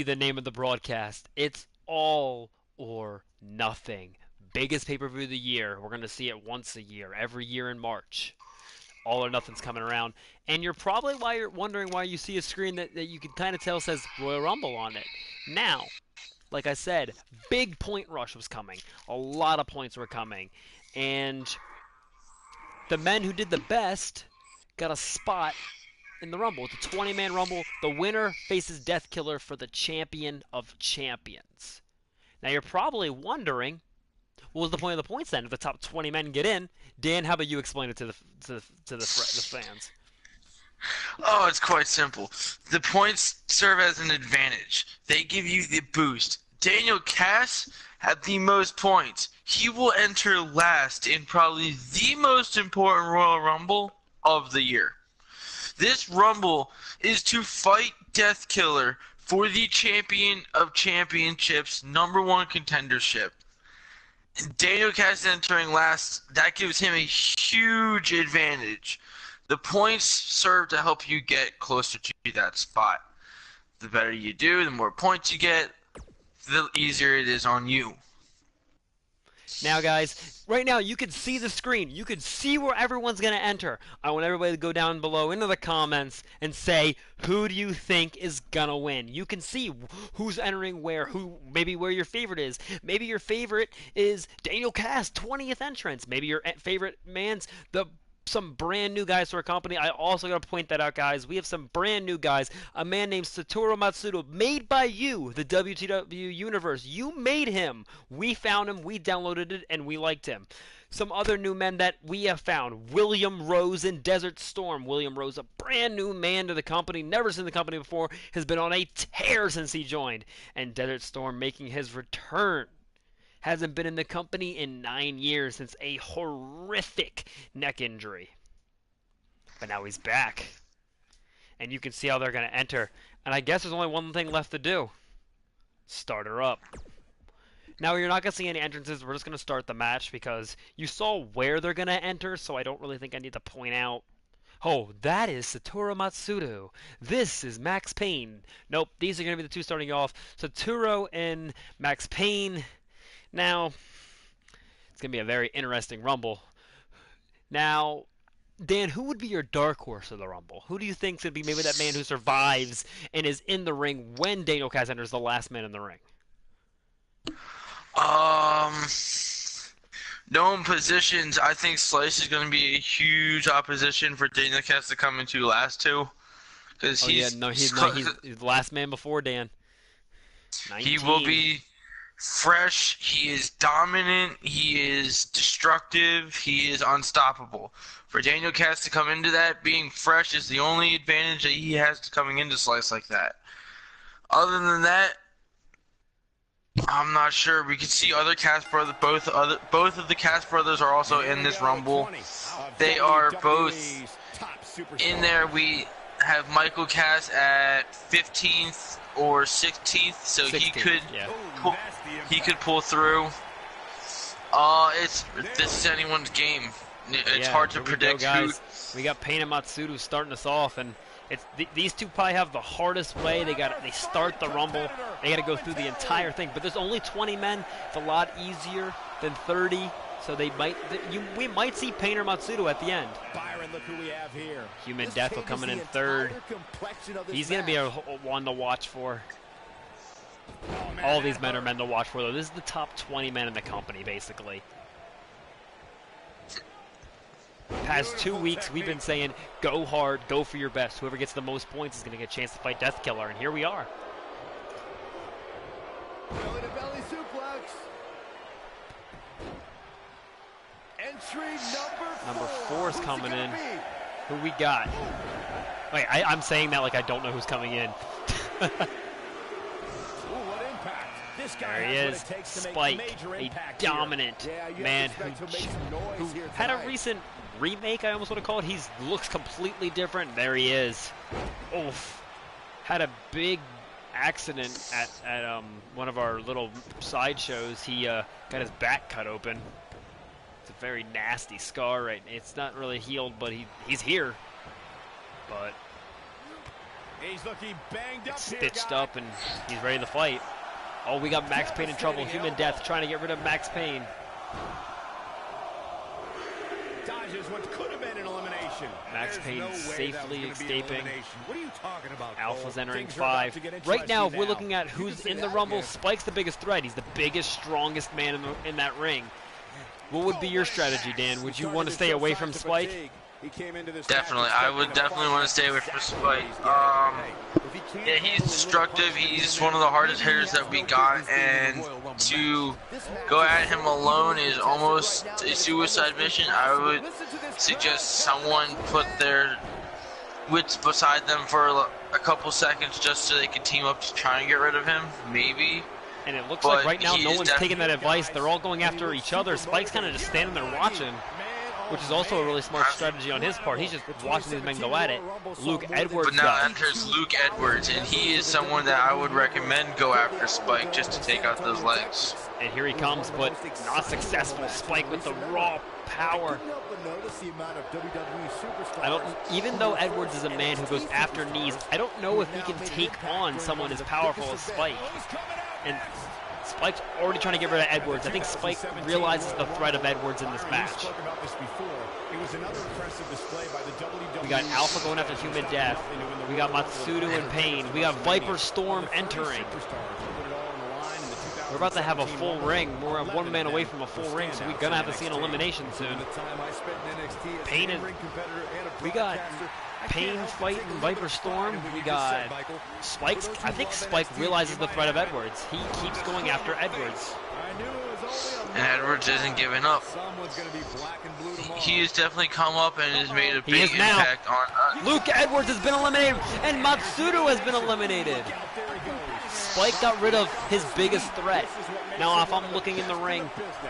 the name of the broadcast. It's all or nothing. Biggest pay-per-view of the year. We're going to see it once a year, every year in March. All or nothing's coming around. And you're probably wondering why you see a screen that you can kind of tell says Royal Rumble on it. Now, like I said, big point rush was coming. A lot of points were coming. And the men who did the best got a spot in the Rumble. It's a 20-man Rumble. The winner faces Death Killer for the Champion of Champions. Now you're probably wondering, what was the point of the points then? If the top 20 men get in, Dan, how about you explain it to the fans? Oh, it's quite simple. The points serve as an advantage. They give you the boost. Daniel Cass had the most points. He will enter last in probably the most important Royal Rumble of the year. This Rumble is to fight Death Killer for the Champion of Championships #1 contendership. Daniel Cass entering last, that gives him a huge advantage. The points serve to help you get closer to that spot. The better you do, the more points you get, the easier it is on you. Now, guys, right now you can see the screen. You can see where everyone's going to enter. I want everybody to go down below into the comments and say, who do you think is going to win? You can see who's entering where, maybe where your favorite is. Maybe your favorite is Daniel Cass, 20th entrance. Maybe your favorite man's some brand new guys to our company. I also got to point that out, guys. We have some brand new guys. A man named Satoru Matsudo, made by you, the WTW Universe. You made him. We found him, we downloaded it, and we liked him. Some other new men that we have found. William Rose in Desert Storm. William Rose, a brand new man to the company, never seen the company before, has been on a tear since he joined. And Desert Storm making his return. Hasn't been in the company in 9 years since a horrific neck injury. But now he's back. And you can see how they're going to enter. And I guess there's only one thing left to do. Start her up. Now, you're not going to see any entrances. We're just going to start the match because you saw where they're going to enter, so I don't really think I need to point out. Oh, that is Satoru Matsudo. This is Max Payne. Nope, these are going to be the two starting off. Satoru and Max Payne. Now, it's going to be a very interesting Rumble. Now, Dan, who would be your dark horse of the Rumble? Who do you think should be maybe that man who survives and is in the ring when Daniel Cass enters the last man in the ring? Um, Known positions, I think Slice is going to be a huge opposition for Daniel Cass to come into last two. Because he's the last man before Dan. 19. He will be fresh, he is dominant, he is destructive, he is unstoppable. For Daniel Cass to come into that, being fresh is the only advantage that he has to coming into Slice like that. Other than that, I'm not sure. We can see other Cass brothers, both of the Cass brothers are also in this Rumble. They are both in there. We have Michael Cass at 15th or 16th, so 16th, he could pull through. This is anyone's game. It's hard to predict who. We got Payne and Matsudo starting us off, and these two probably have the hardest way. They start the Rumble. They got to go through the entire thing. But there's only 20 men. It's a lot easier than 30. So we might see Payne or Matsudo at the end. Byron, look who we have here. Human Death will come in third. He's going to be a one to watch for. All these men are men to watch for, though. This is the top 20 men in the company, basically. Past 2 weeks, we've been saying, go hard, go for your best. Whoever gets the most points is going to get a chance to fight Death Killer, and here we are. Belly to belly suplex. Entry number 4 is coming in. Who we got? Wait, I'm saying that like I don't know who's coming in. There he is, Spike, a dominant man who had a recent remake, I almost want to call it. He looks completely different. There he is. Oof. Had a big accident at one of our little sideshows. He got his back cut open. It's a very nasty scar, right? It's not really healed, but he's here. But He's looking banged up here, Stitched guys. up, and he's ready to fight. Oh, we got Max Payne in trouble. Human Death trying to get rid of Max Payne. Dodges what could have been an elimination. Max There's Payne no way that was safely gonna be an escaping. elimination. What are you talking about, Alpha's Cole? entering Things are about 5. to get Right now, if interesting we're looking at who's You can in say the that Rumble, again. Spike's the biggest threat. He's the biggest, strongest man in that ring. What would be your strategy, Dan? Would you want to stay away from Spike? Definitely, I would definitely want to stay away from Spike. Yeah, he's destructive. He's one of the hardest hitters that we got, and to go at him alone is almost a suicide mission. I would suggest someone put their wits beside them for a couple seconds just so they could team up to try and get rid of him, maybe. And it looks But like right now he no is one's taking that definitely- advice. They're all going after each other. Spike's kind of just standing there watching, which is also a really smart strategy on his part. He's just watching these men go at it. Luke Edwards But now got enters Luke Edwards, and he is someone that I would recommend go after Spike just to take out those legs. and here he comes, but not successful. Spike with the raw power. I don't. Even though Edwards is a man who goes after knees, I don't know if he can take on someone as powerful as Spike. And Spike's already trying to get rid of Edwards. I think Spike realizes the threat of Edwards in this match. We got Alpha going after Human Death. We got Matsudo and Payne. We got Viper Storm entering. We're about to have a full ring. We're one man away from a full ring, so we're gonna have to see an elimination soon. Payne and we got Payne fighting Viper Storm. We got Spike's. I think Spike realizes the threat of Edwards. He keeps going after Edwards. And Edwards isn't giving up. He has definitely come up and has made a He big is now. impact on us. Luke Edwards has been eliminated, and Matsudo has been eliminated. Spike got rid of his biggest threat. Now, if I'm looking in the ring,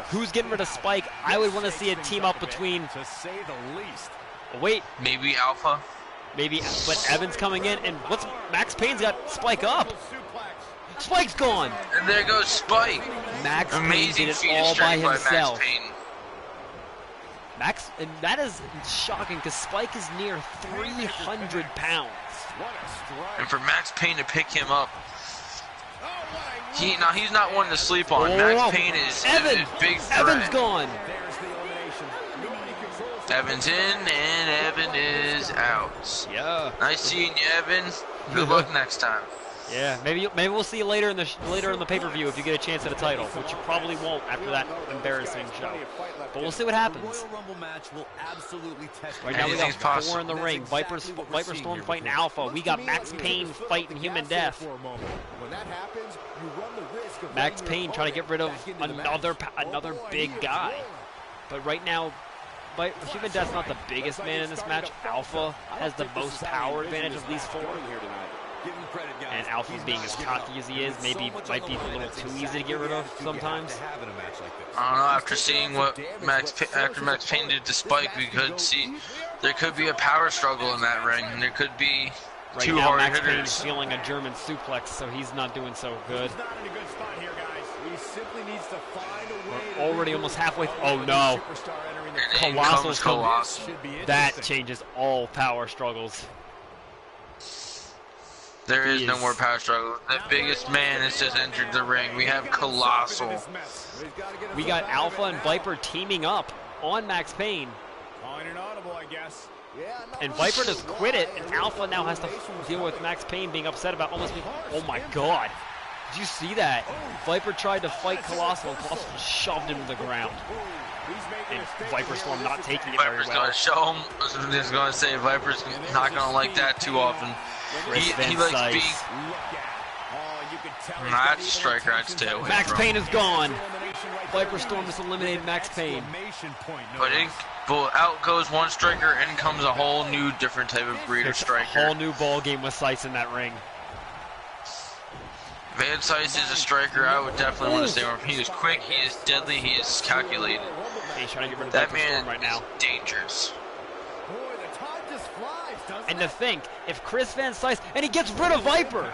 who's getting rid of Spike? I would want to see a team up between. Wait, Maybe Alpha. maybe, but Evans coming in, and what's Max Payne's got Spike up. Spike's gone. And there goes Spike. Max Payne Amazing did it feat of all by strength by himself. Max Payne. And that is shocking because Spike is near 300 pounds. And for Max Payne to pick him up. He's not one to sleep on. Whoa. Max Payne is Evans, a big threat. Evans gone. Evans in, and Evan is out. Yeah. Nice seeing you, Evan. Good luck next time. Yeah, maybe we'll see you later in the pay-per-view if you get a chance at a title, which you probably won't after that embarrassing show. But we'll see what happens. Right now we got Anything's possible. 4 in the ring. Viper Storm fighting Alpha. We got Max Payne fighting Human Death. Max Payne trying to get rid of another big guy. But right now, Human Death's not the biggest man in this match. Alpha has the most power advantage of these 4. And Alpha being as cocky as he is, might be a little too easy to get rid of sometimes. I don't know. After seeing what Max Payne did to Spike, we could see there could be a power struggle in that ring, and there could be Right two now, hard Max hitters. Payne's feeling a German suplex, so he's not doing so good. We're already almost halfway. Oh no! And in Colossal's comes coming. Colossal. That changes all power struggles. There is He no is- more power struggle. The biggest man has just entered the ring. We have Colossal. We got Alpha and Viper teaming up on Max Payne. And Viper just quit it, and Alpha now has to deal with Max Payne being upset about almost being. Oh my god! Did you see that? Viper tried to fight Colossal, and Colossal just shoved him to the ground. And Viper Storm not taking it very Viper's well. going to show him. I was just going to say, Viper's not going to like that too often. He Van likes Sice. being. That's a striker I'd stay away Max from. Payne is gone. Viper Storm just eliminated Max Payne. But out goes one striker, in comes a whole new different type of breed of It's a striker. whole new ball game with Sice in that ring. Van Sice is a striker I would definitely want to stay away from. He is quick, he is deadly, he is calculated. He's trying to get rid of That Viper Storm man right now. is dangerous. And to think, if Chris Van Sice, and he gets rid of Viper.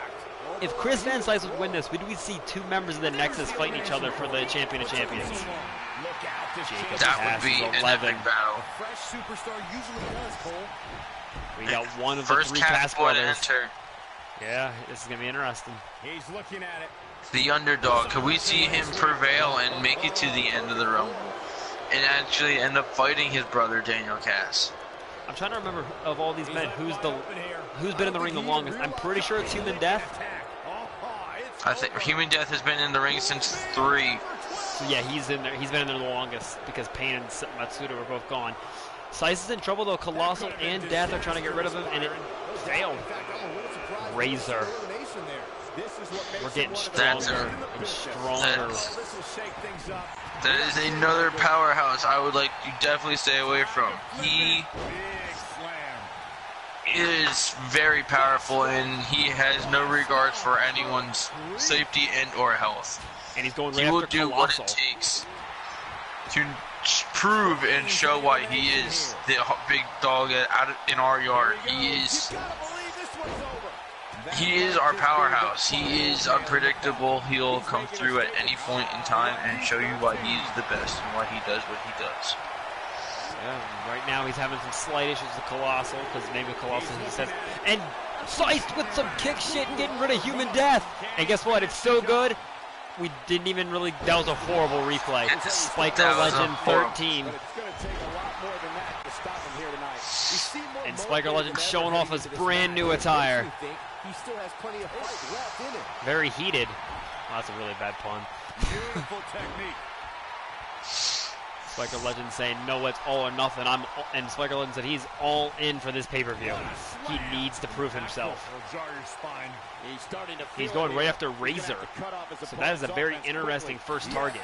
If Chris Van Sice would win this, would we see 2 members of the Nexus fighting each other for the Champion of Champions? Jacob That would be Cass an is 11. epic battle. We got one of the First 3 Cass Cass boy to brothers. enter. Yeah, this is gonna be interesting. He's looking at it. The underdog. Could we see him prevail and make it to the end of the Rumble, and actually end up fighting his brother Daniel Cass? I'm trying to remember of all these men who's been in the ring the longest. I'm pretty sure it's Human Death. I think Human Death has been in the ring since 3. So yeah, he's in there. He's been in there the longest because Payne and Matsuda were both gone. Slice is in trouble though. Colossal and Death are trying to get rid of him, and it failed. Razor. We're getting stronger and stronger. That is another powerhouse I would like to definitely stay away from. He is very powerful, and he has no regards for anyone's safety and or health. And he's going right He will after do Colossal. what it takes to prove and show why he is the big dog in our yard. He is our powerhouse. He is unpredictable. He'll come through at any point in time and show you why he's the best and why he does what he does. Yeah, right now he's having some slight issues with Colossal because maybe Colossal he says, and sliced with some kick shit and getting rid of Human Death. And guess what? It's so good. We didn't even really. That was a horrible replay. Spiker Legend 13. And Spiker Legend showing off his brand new attire. Very heated. Oh, that's a really bad pun. Spiker Legend saying, no, it's all or nothing. And Spiker Legend said he's all in for this pay-per-view. He needs to prove himself. He's going right after Razor. So that is a very interesting first target.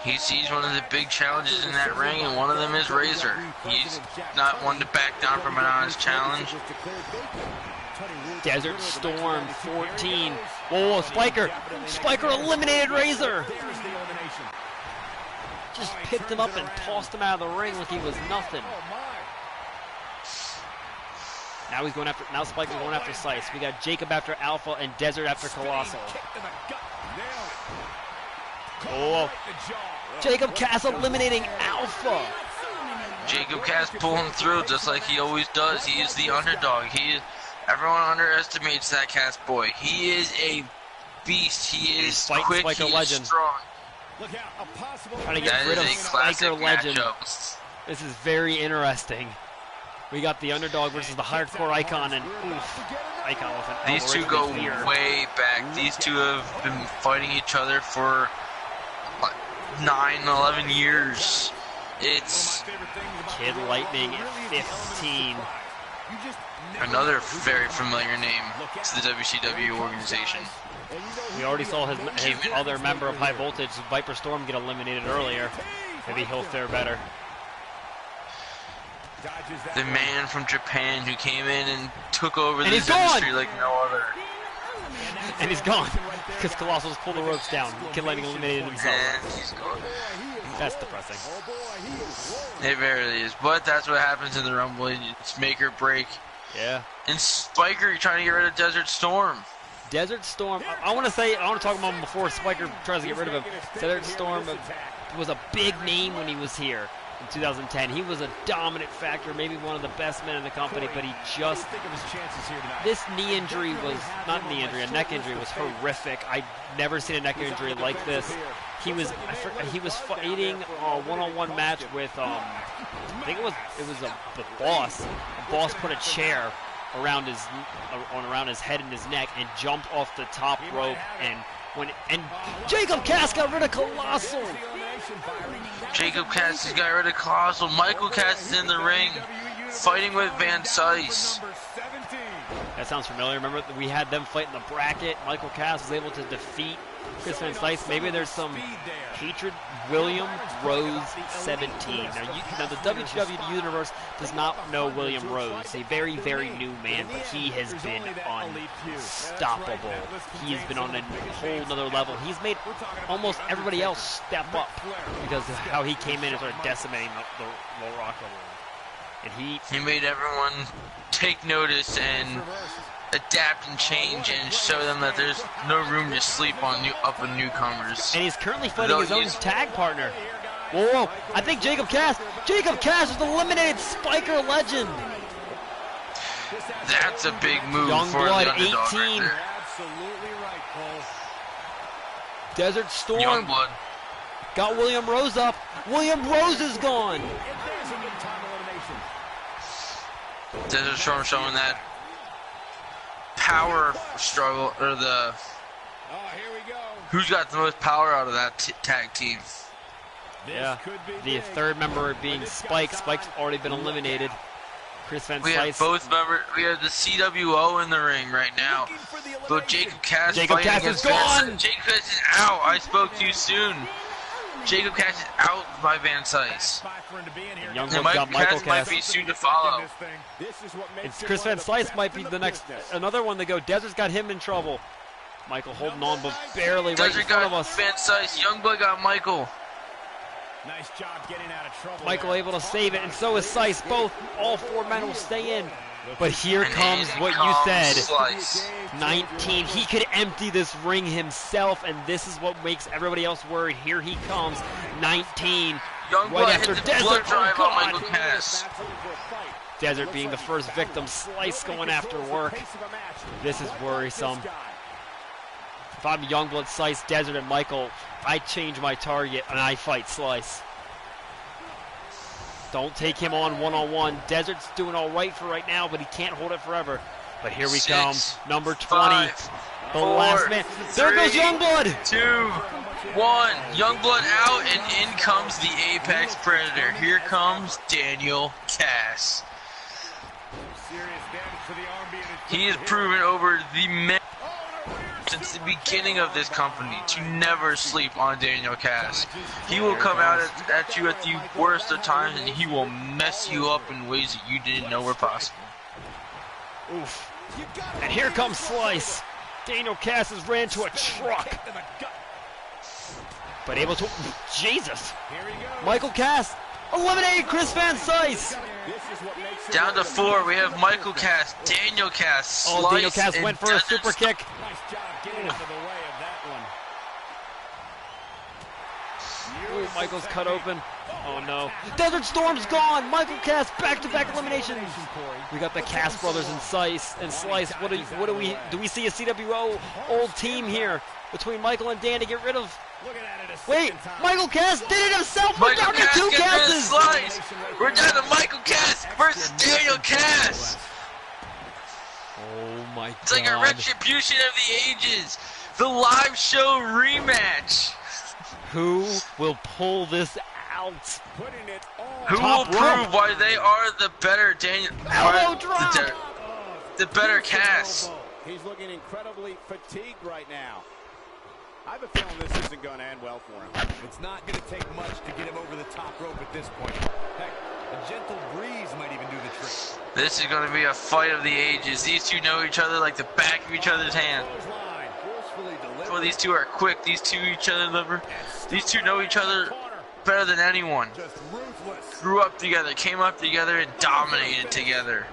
He sees one of the big challenges in that ring, and one of them is Razor. He's not one to back down from an honest challenge. Desert Storm 14. Whoa, Spiker! Spiker eliminated Razor! Just picked him up and tossed him out of the ring like he was nothing. Now he's going after. Now Spiker's going after Slice. We got Jacob after Alpha and Desert after Colossal. Oh, Jacob Cass eliminating Alpha. Jacob Cass pulling through just like he always does. He is the underdog. Everyone underestimates that Cass boy. He is a beast. He is quick. He is strong. Trying to get rid of Spiker Legend. Matchup. This is very interesting. We got the underdog versus the hardcore Icon, and oof, Icon with an These two go way back. These two have been fighting each other for what, 9, 11 years. It's Kid Lightning at 15. another very familiar name to the WCW organization. We already saw his other member of High Voltage, Viper Storm, get eliminated earlier. Maybe he'll fare better. The man from Japan who came in and took over this industry like no other. And he's gone because Colossal's pulled the ropes down. Kid Lightning eliminated himself. And he's gone. That's depressing. It really is. But that's what happens in the Rumble. It's make or break. Yeah. And Spiker trying to get rid of Desert Storm. Desert Storm, I want to talk about him before Spiker tries to get rid of him. Desert Storm was a big name when he was here in 2010. He was a dominant factor, maybe one of the best men in the company, but he just, this knee injury was, not knee injury, a neck injury was horrific. I've never seen a neck injury like this. He was fighting a one-on-one match with, I think it was the Boss. The Boss put a chair around his head and his neck and jumped off the top rope, and Jacob Cass got rid of Colossal. Jacob Cass has got rid of Colossal. Michael Cass is in the ring fighting with Van Sice. That sounds familiar. Remember we had them fight in the bracket. Michael Cass was able to defeat Chris Van Sice. Maybe there's some hatred. William Rose 17. Now the WCW universe does not know William Rose. He's a very, very new man, but he has been unstoppable. He has been on a whole nother level. He's made almost everybody else step up because of how he came in and started decimating the locker room. And he made everyone take notice and adapt and change and show them that there's no room to sleep on newcomers. And he's currently fighting his own tag partner. Whoa, I think Jacob Cass has eliminated Spiker Legend. That's a big move for Youngblood, the underdog 18. right there. Absolutely right, Cole. Desert Storm Youngblood. got William Rose up. William Rose is gone. And there's a mid-time elimination. Desert Storm showing that power struggle, or the Oh, here we go. who's got the most power out of that tag team. This Yeah, could be the big. third member being But it's got Spike. time. Spike's already been eliminated. Chris Van We have Slice. both members. We have the CWO in the ring right now. Looking for the So elimination. Jacob Cass Jacob fighting Cass is against Van gone! Jacob Cass is out. I spoke too soon. Jacob Cass is out by Van Best Sice. spot for him to be in here. Young And Bucks got Michael Cass might Cass. be soon to follow. This is what makes It's him Chris one Van of the Slice best might be in the next, business. another one to go. Desert's got him in trouble. Michael holding on, but barely right in Desert front of got us. Van Sice. Youngblood got Michael. Nice job getting out of trouble. Michael there. able to save it, and so is Sice. Both, all four men will stay in. But here And comes in what you comes said. Slice. 19. He could empty this ring himself, and this is what makes everybody else worried. Here he comes. 19. Youngblood Right hit after the Desert. blood Oh, drive on God. Michael Cass. Desert being the first victim. Slice going after work. This is worrisome. If I'm Youngblood, Slice, Desert, and Michael, I change my target and I fight Slice. Don't take him on one-on-one. Desert's doing all right for right now, but he can't hold it forever. But here we 6, come. Number 20. 5, The 4, last man. There goes 3, Youngblood. 2, 1. Youngblood out, and in comes the Apex Predator. Here comes Daniel Cass. He has proven over the since the beginning of this company to never sleep on Daniel Cass. He will come out at you at the worst of times, and he will mess you up in ways that you didn't know were possible. Oof. And here comes Slice. Daniel Cass has ran to a truck. But able to... Jesus. Michael Cass eliminated Chris Van Sice. Down to 4, we have Michael Cass, Daniel Cass, Slice, Oh, Daniel Cass and went for a Desert super Storm. kick. Nice job getting out of the way of that one. Ooh, Michael's cut open. Oh no. Desert Storm's gone. Michael Cass back-to-back eliminations. We got the Cass brothers and Slice. What do we see a CWO old team here between Michael and Dan to get rid of? Looking at it a Wait, second time. Michael Cass did it himself. We're Michael down to Cass 2 gets rid of Casses. Slice. We're down to Michael Cass versus Daniel Cass. Oh my It's like a God. retribution of the ages. The live show rematch. Who will pull this out? Putting it all Who Top will rope. prove why they are the better Daniel? Elbow drop. The better Cass. He's looking incredibly fatigued right now. I have a feeling this isn't going to end well for him. It's not going to take much to get him over the top rope at this point. Heck, a gentle breeze might even do the trick. This is going to be a fight of the ages. These two know each other like the back of each other's hand. Clothesline, forcefully delivered. Well, these two are quick. These two know each other better than anyone. Just ruthless. Grew up together, came up together, and dominated together.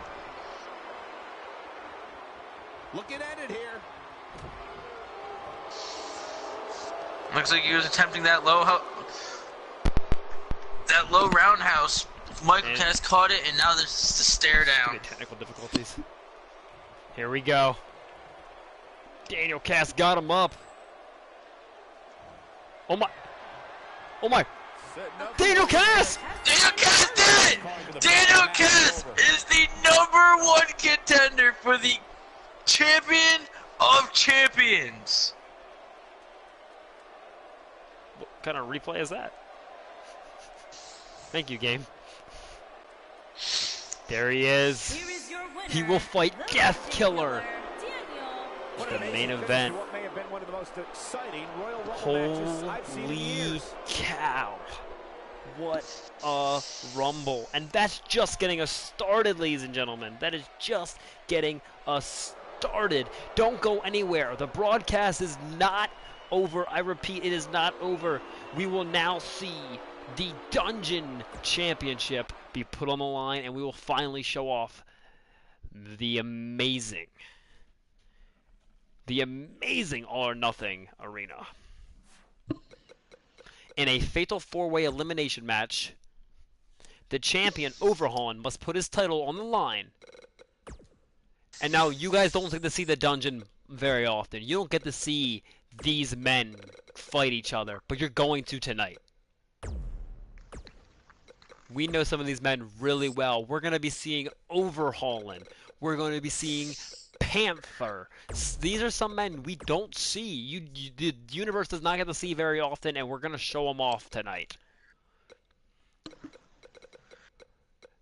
Looking at it here. Looks like he was attempting that low roundhouse. Michael And- Cass caught it, and now there's just a stare down. Good technical difficulties. Here we go. Daniel Cass got him up. Oh my. Oh my. Setting up. Daniel Cass! Daniel Cass did it! Daniel Cass is the #1 contender for the champion of champions. What kind of replay is that? Thank you, game. There he is. Here is your winner, He will fight the Death Big Killer. Daniel. The main event. What may have been one of the most exciting Royal Rumble matches I've seen in Holy years. cow. What a rumble. And that's just getting us started, ladies and gentlemen. That is just getting us started. Don't go anywhere. The broadcast is not over. I repeat, it is not over. We will now see the Dungeon Championship be put on the line, and we will finally show off the amazing All or Nothing arena. In a fatal 4-way elimination match, the champion Overhaun must put his title on the line And now you guys don't get to see the dungeon very often. You don't get to see these men fight each other, but you're going to tonight. We know some of these men really well. We're going to be seeing Overhauling. We're going to be seeing Panther. These are some men we don't see. The universe does not get to see very often, and we're going to show them off tonight.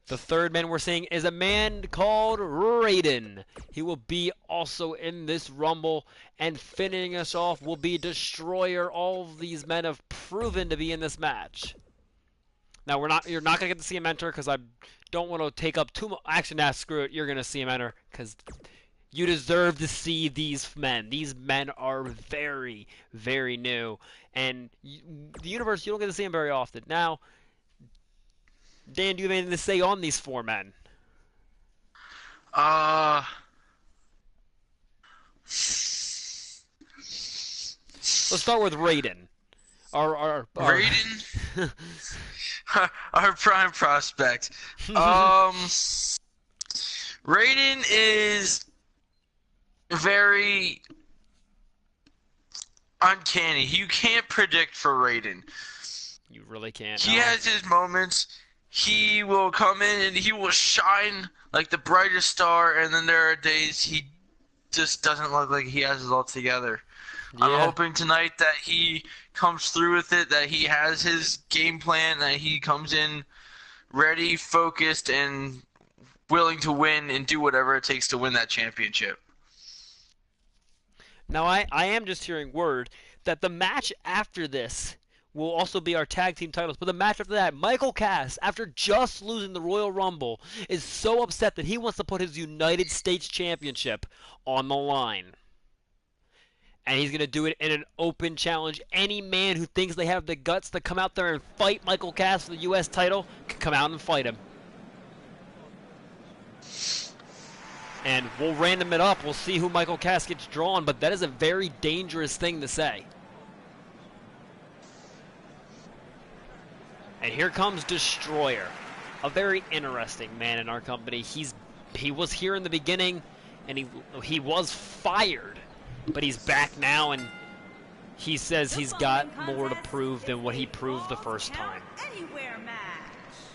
The third man we're seeing is a man called Raiden. He will be also in this Rumble, and finishing us off will be Destroyer. All of these men have proven to be in this match. Now you're not gonna get to see him enter because I don't want to take up too much. Actually, nah, screw it. You're gonna see him enter because you deserve to see these men. These men are very, very new, and the universe, you don't get to see them very often. Now, Dan, do you have anything to say on these four men? Let's start with Raiden. Raiden, our prime prospect. Raiden is very uncanny. You can't predict for Raiden. You really can't. He has his moments. He will come in and he will shine like the brightest star, and then there are days he just doesn't look like he has it all together. Yeah. I'm hoping tonight that he comes through with it, that he has his game plan, that he comes in ready, focused, and willing to win and do whatever it takes to win that championship. Now, I am just hearing word that the match after this will also be our tag team titles. But the match after that, Michael Cass, after just losing the Royal Rumble, is so upset that he wants to put his United States Championship on the line. And he's going to do it in an open challenge. Any man who thinks they have the guts to come out there and fight Michael Cass for the U.S. title can come out and fight him. And we'll random it up. We'll see who Michael Cass gets drawn, but that is a very dangerous thing to say. And here comes Destroyer, a very interesting man in our company. He was here in the beginning, and he was fired, but he's back now, and he says he's got more to prove than what he proved the first time.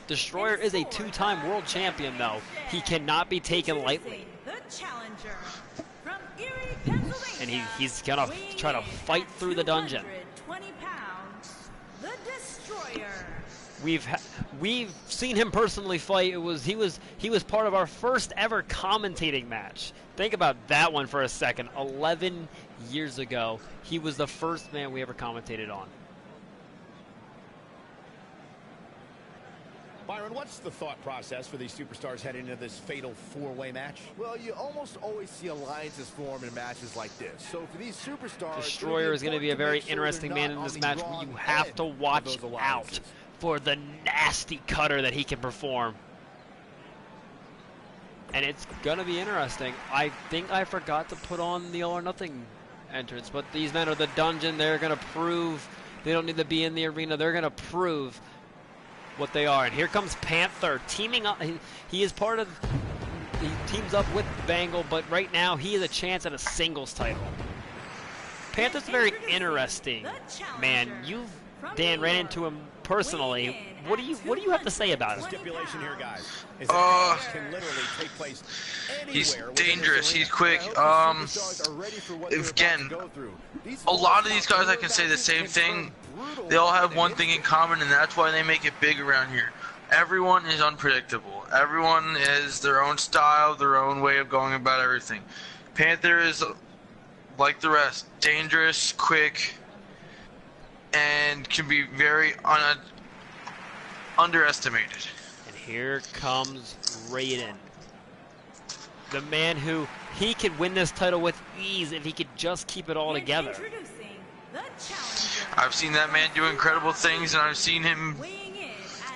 Destroyer is a two-time world champion, though. He cannot be taken lightly. And he's gonna try to fight through the dungeon. We've seen him personally fight. He was part of our first ever commentating match. Think about that one for a second. 11 years ago, he was the first man we ever commentated on. Byron, what's the thought process for these superstars heading into this fatal four-way match? Well, you almost always see alliances form in matches like this. So for these superstars, Destroyer is going to be a very interesting man in this match. You have to watch out for the nasty cutter that he can perform. And it's going to be interesting. I think I forgot to put on the All or Nothing entrance, but these men are the dungeon. They're going to prove they don't need to be in the arena. They're going to prove what they are. And here comes Panther teaming up. He is part of, he teams up with Bangle, but right now he has a chance at a singles title. Panther's very interesting man. Dan, ran into him personally. What do you have to say about him? Stipulation here, guys. Can literally take place he's dangerous. He's quick. Again, a lot of these guys, I can say the same thing. They all have one thing in common, and that's why they make it big around here. Everyone is unpredictable. Everyone has their own style, their own way of going about everything. Panther is like the rest, dangerous, quick, and can be very underestimated. And here comes Raiden. The man who, he could win this title with ease if he could just keep it all together. I've seen that man do incredible things, and I've seen him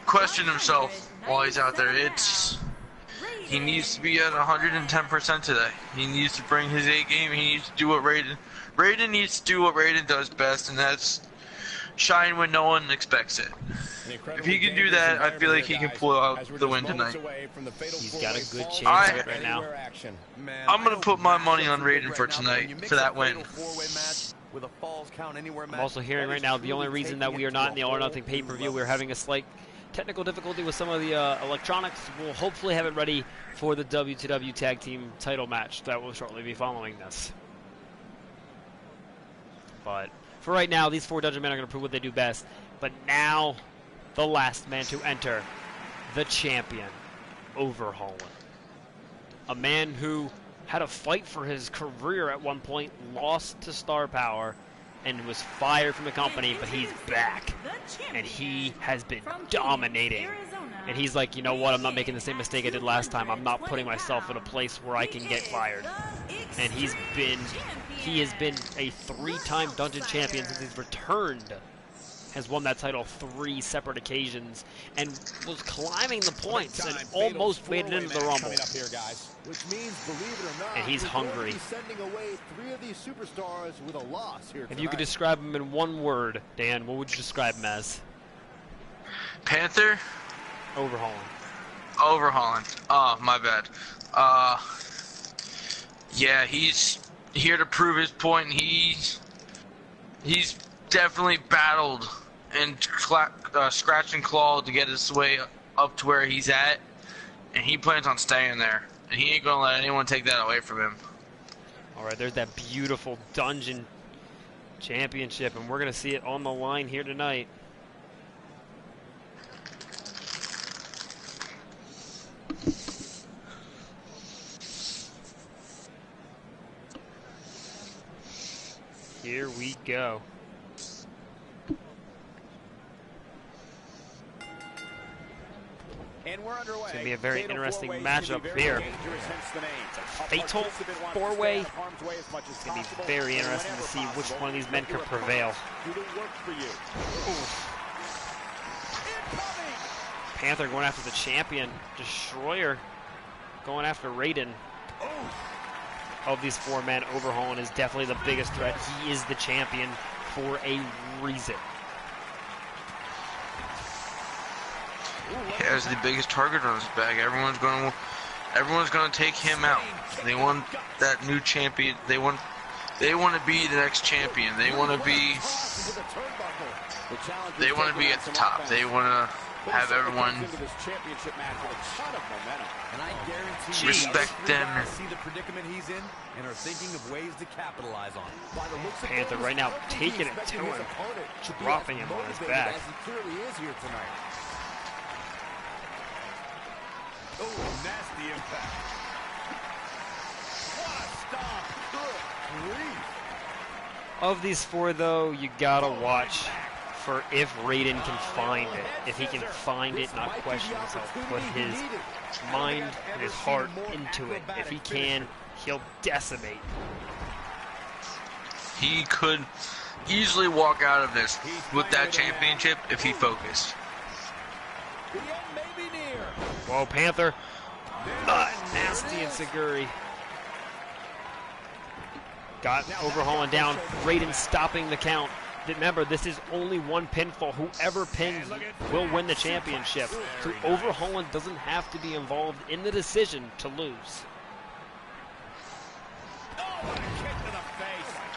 question himself while he's out there. He needs to be at 110% today. He needs to bring his A game. He needs to do what Raiden needs to do what Raiden does best, and that's shine when no one expects it. If he can do that, I feel like he can pull out the win tonight. He's got a good chance of it right now. I'm going to put my money on Raiden for tonight, for that win. I'm also hearing right now the only reason that we are not in the All or Nothing pay-per-view, we're having a slight technical difficulty with some of the electronics. We'll hopefully have it ready for the W2W Tag Team title match that will shortly be following this. But for right now, these 4 Dungeon Men are going to prove what they do best. But now, the last man to enter, the champion, Overhauling. A man who had a fight for his career at one point, lost to Star Power, and was fired from the company, but he's back. And he has been dominating. And he's like, you know what, I'm not making the same mistake I did last time. I'm not putting myself in a place where I can get fired. And he has been a 3-time Dungeon champion since he's returned. Has won that title 3 separate occasions and was climbing the points and almost made it into the Rumble. And he's hungry. If you could describe him in one word, Dan, what would you describe him as? Panther? Overhauling. Overhauling. Oh, my bad. Yeah, he's here to prove his point. He's definitely battled and scratch and claw to get his way up to where he's at, and he plans on staying there. And he ain't gonna let anyone take that away from him. All right, there's that beautiful Dungeon Championship, and we're gonna see it on the line here tonight. Here we go. And we're underway. It's going to be a very interesting matchup here. It's a fatal 4-way. It's going to be very interesting to see which one of these men can prevail. Panther going after the champion. Destroyer going after Raiden. Of these 4 men, Overhauling is definitely the biggest threat. He is the champion for a reason. He has the biggest target on his back. Everyone's gonna take him out. They want that new champion. They want to be the next champion. They want to be at the top. They want to have everyone respect them. See the predicament he's in and are thinking of ways to capitalize on it. Panther right now taking it to him, dropping him on his back. Oh, nasty impact. What a stop. Good grief. Of these 4, though, you gotta watch for if Raiden can find it. If he can find it, not question himself, put his mind and his heart into it. If he can, he'll decimate. He could easily walk out of this with that championship if he focused. Whoa, Panther. Nasty and Seguri. Got Overhauling down. Raiden stopping the count. Remember, this is only one pinfall. Whoever pins will win the championship. So Overhauling doesn't have to be involved in the decision to lose.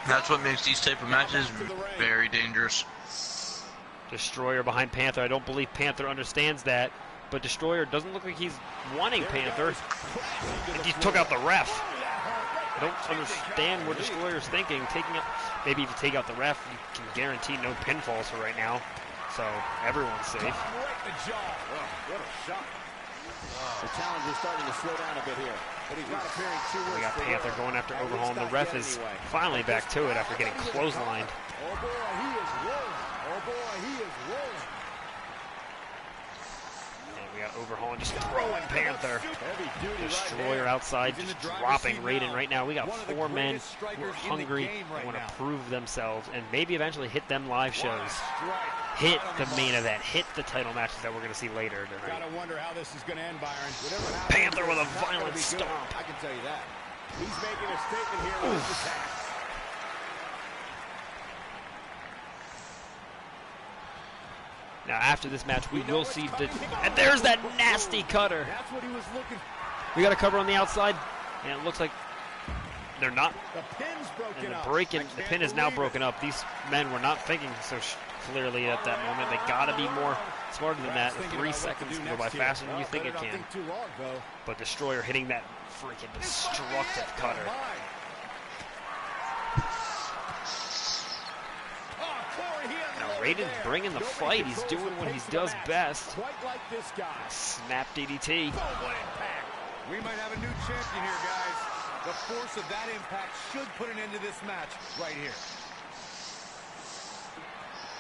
That's what makes these type of matches very dangerous. Destroyer behind Panther. I don't believe Panther understands that. But Destroyer doesn't look like he's wanting Panther. I think he took out the ref. I don't understand what Destroyer's thinking. Maybe if you take out the ref, you can guarantee no pinfalls for right now. So everyone's safe. What a shot. The challenger's starting to slow down a bit here. But he's not appearing too worse. We got Panther going after Overhauling. The ref is finally back to it after getting clotheslined. Oh boy, he is rolling. Oh boy, he is rolling. We got Overhauling just throwing Panther. Destroyer outside just dropping Raiden right now. We got 4 men who are hungry and want to prove themselves and maybe eventually hit them live shows. Hit the main event. Hit the title matches that we're going to see later tonight. Gotta wonder how this is going to end, Byron. Panther with a violent stomp. I can tell you that. He's making a statement here with his attack. Now, after this match, we will see the... And there's that nasty cutter. That's what he was looking for. We got a cover on the outside, and it looks like they're not. The pin's broken And up. the pin is now broken up. These men were not thinking so clearly at that moment. They got to be more smarter than that. 3 seconds can go by faster than you think it can. Too long, though. But Destroyer hitting that freaking destructive cutter. Now Raiden's bringing the fight. He's doing what he does best. Quite like this guy. Snap DDT. We might have a new champion here, guys. The force of that impact should put an end to this match right here.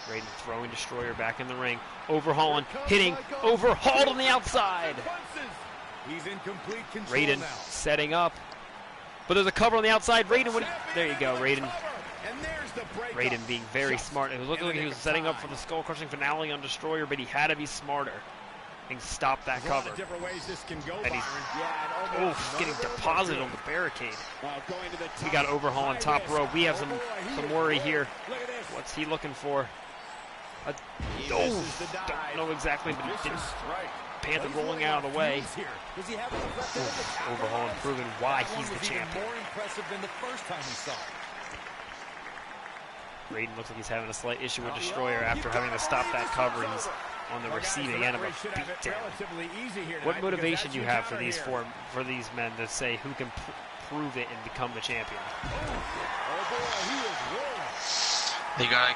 Raiden throwing Destroyer back in the ring. Overhauling, hitting, overhauled on the outside. He's in complete control Raiden now. setting up. But there's a cover on the outside. Raiden, there you go, Raiden. And there's the break. Raiden being very smart. It looked like he was setting up for the skull-crushing finale on Destroyer, but he had to be smarter and stop that cover. Different ways this can go, And he's Byron. getting deposited on the barricade. Going to the We top. got Overhaul on top row. We have some worry here. Look at this. What's he looking for? He Oh, misses the dive. don't know exactly, but he didn't. Vicious strike. Panther rolling out of the way. He's here. Does he have the threat to win the title? Overhaul and proving why That one he's the was even champion. more impressive than the first time we saw it. Raiden looks like he's having a slight issue with Destroyer after having to stop that cover. He's on the receiving end of a beatdown. Relatively easy here What tonight, motivation because do you that's have for your these counter for these men to say who can prove it and become the champion? here. Oh boy, he is rolling. They gotta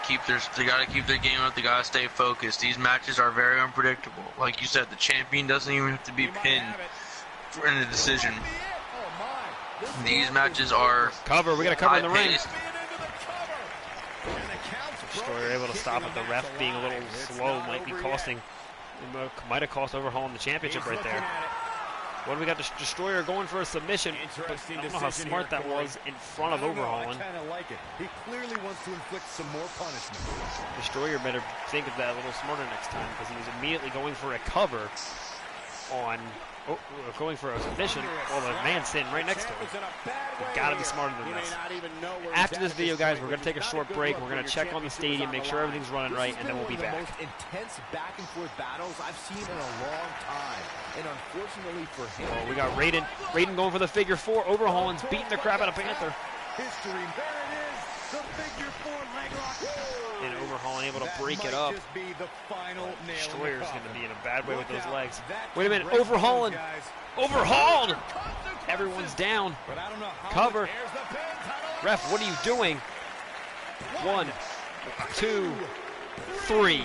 keep their game up. They gotta stay focused. These matches are very unpredictable. Like you said, the champion doesn't even have to be He might pinned have it. for in a decision. Could be it. Oh my. This These one matches is are Cover, we got a cover in the ring. high-paced. being into the cover. And the count's Destroyer broken. able to stop it. The ref being a little It's slow not might be over costing. Might have cost Overhaul in the championship He's right looking there. at it. What do we got? Destroyer going for a submission. But Interesting I don't know how decision smart here, that Corey. was in front of I don't know, Overhauling. I kind of like it. He clearly wants to inflict some more punishment. Destroyer better think of that a little smarter next time because he was immediately going for a cover on, going for a submission while the man's sitting right next to him. Champ is in a bad way Gotta be here. smarter than He may this. not even know where After he's this at video, this guys, point, we're going to but take a it's short not break. good We're going look to when check on the your stadium, make sure everything's running right, and then we'll be back. This has been one of the most intense back and forth battles I've seen in a long time. And unfortunately for him, Oh, we got Raiden. Raiden going for the figure four. Overhauling's beating the crap out of Panther. History. There it is. The figure four leg lock. And Overhauling able to That break it might up. just be the final nail in the Destroyer's going to coffin. be in a bad way with those Look out. legs. That Wait a minute. can break Overhauling. those guys. Overhauled. Everyone's down. But I don't know how Cover. much- there's the pin, title. Ref, what are you doing? 1, 2, 3.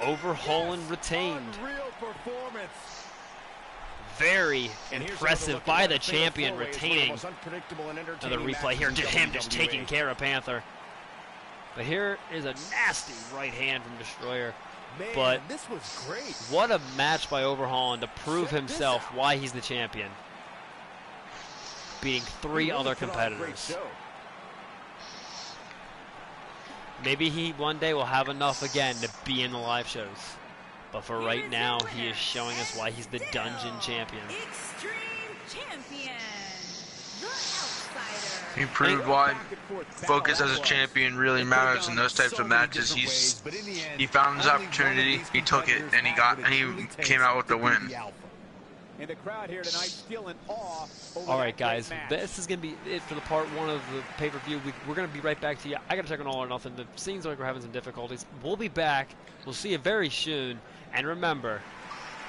Overhauling retained. Unreal performance. Very And here's impressive another look by at the that fatal champion four-way. It's one of the retaining. most unpredictable and Another entertaining replay here. matches in Him just WWE. taking care of Panther. But here is a nasty right hand from Destroyer. Man, but- this was great. What a match by Overhauling to prove Check this himself out. why he's the champion. Beating 3 He really other put on a great competitors. show. Maybe he one day will have enough again to be in the live shows. But for right now, he is showing us why he's the Dungeon Champion. Extreme Champion, the Outsider. He proved why Back and forth focus battle as a was. champion really It could've matters gone in those types so of many matches. different ways, but in the end, He found his only one of opportunity, these he took it, competitors and he had got what and it he truly takes came out with the to be win. the alpha. And the crowd here tonight still in awe over All that right, great guys, match. this is going to be it for the part 1 of the pay-per-view. We're going to be right back to you. I got to check on All or Nothing. The seems like we're having some difficulties. We'll be back. We'll see you very soon. And remember,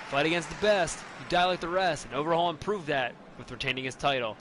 fight against the best. You die like the rest. And Overhaul improved that with retaining his title.